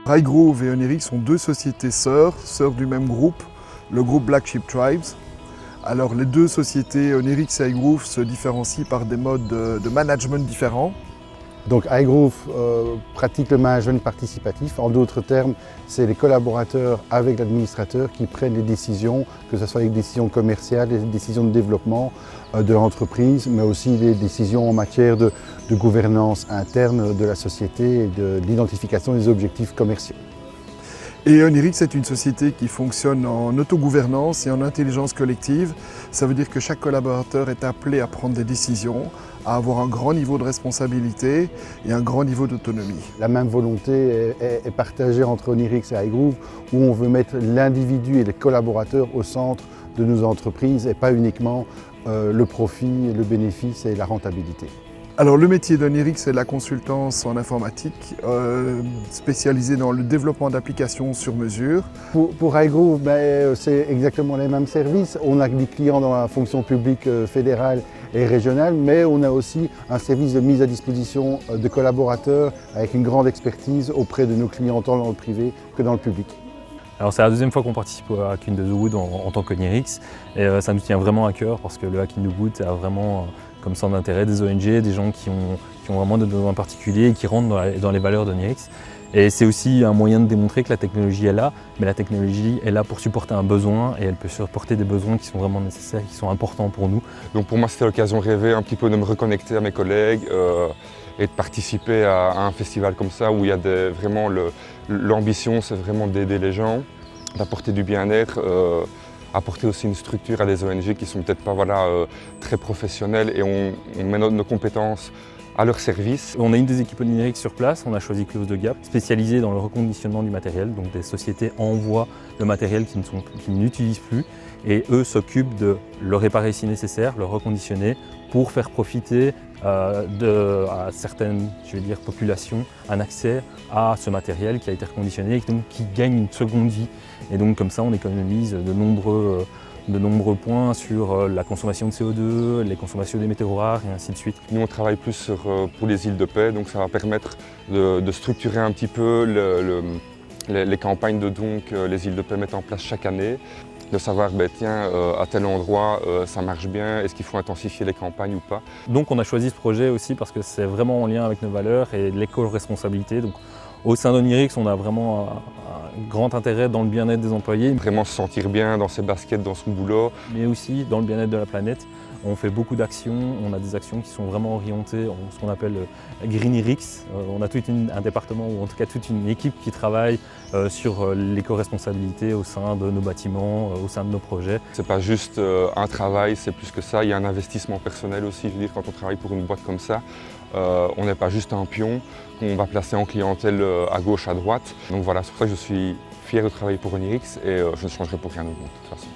iGroove et Onirics sont deux sociétés sœurs du même groupe, le groupe Black Sheep Tribes. Alors les deux sociétés, Onirics et iGroove, se différencient par des modes de management différents. Donc iGroove pratique le management participatif. En d'autres termes, c'est les collaborateurs avec l'administrateur qui prennent les décisions, que ce soit les décisions commerciales, les décisions de développement de l'entreprise, mais aussi les décisions en matière de gouvernance interne de la société et de l'identification des objectifs commerciaux. Et Onirics est une société qui fonctionne en autogouvernance et en intelligence collective. Ça veut dire que chaque collaborateur est appelé à prendre des décisions, à avoir un grand niveau de responsabilité et un grand niveau d'autonomie. La même volonté est partagée entre Onirics et iGroove, où on veut mettre l'individu et les collaborateurs au centre de nos entreprises et pas uniquement le profit, le bénéfice et la rentabilité. Alors le métier d'Onirics, c'est la consultance en informatique, spécialisée dans le développement d'applications sur mesure. Pour iGroove, c'est exactement les mêmes services. On a des clients dans la fonction publique fédérale et régionale, mais on a aussi un service de mise à disposition de collaborateurs avec une grande expertise auprès de nos clients tant dans le privé que dans le public. Alors c'est la deuxième fois qu'on participe au Hacking de the Wood en tant qu'Onirics et ça nous tient vraiment à cœur parce que le Hacking de the Wood a vraiment comme centre d'intérêt des ONG, des gens qui ont vraiment des besoins particuliers et qui rentrent dans les valeurs d'Onirics. Et c'est aussi un moyen de démontrer que la technologie est là, mais la technologie est là pour supporter un besoin et elle peut supporter des besoins qui sont vraiment nécessaires, qui sont importants pour nous. Donc pour moi c'était l'occasion rêvée un petit peu de me reconnecter à mes collègues et de participer à un festival comme ça où il y a vraiment l'ambition, c'est vraiment d'aider les gens, d'apporter du bien-être. Apporter aussi une structure à des ONG qui ne sont peut-être pas très professionnelles et on met nos compétences à leur service. On a une des équipes Onirics sur place, on a choisi Close the Gap, spécialisée dans le reconditionnement du matériel. Donc des sociétés envoient le matériel qu'ils n'utilisent plus et eux s'occupent de le réparer si nécessaire, le reconditionner pour faire profiter à certaines populations un accès à ce matériel qui a été reconditionné et donc qui gagne une seconde vie. Et donc comme ça on économise de nombreux points sur la consommation de CO2, les consommations des métaux rares et ainsi de suite. Nous on travaille plus pour les îles de paix, donc ça va permettre de structurer un petit peu les campagnes de dons que les îles de paix mettent en place chaque année. De savoir, à tel endroit, ça marche bien, est-ce qu'il faut intensifier les campagnes ou pas. Donc on a choisi ce projet aussi parce que c'est vraiment en lien avec nos valeurs et l'éco-responsabilité. Donc, au sein d'Onirics, on a vraiment un grand intérêt dans le bien-être des employés. Vraiment se sentir bien dans ses baskets, dans son boulot. Mais aussi dans le bien-être de la planète. On fait beaucoup d'actions, on a des actions qui sont vraiment orientées en ce qu'on appelle Greenirics. On a tout un département, ou en tout cas toute une équipe qui travaille sur l'éco-responsabilité au sein de nos bâtiments, au sein de nos projets. C'est pas juste un travail, c'est plus que ça, il y a un investissement personnel aussi. Je veux dire, quand on travaille pour une boîte comme ça, on n'est pas juste un pion qu'on va placer en clientèle à gauche, à droite. Donc voilà, c'est pour ça que je suis fier de travailler pour Onirics et je ne changerai pour rien au monde de toute façon.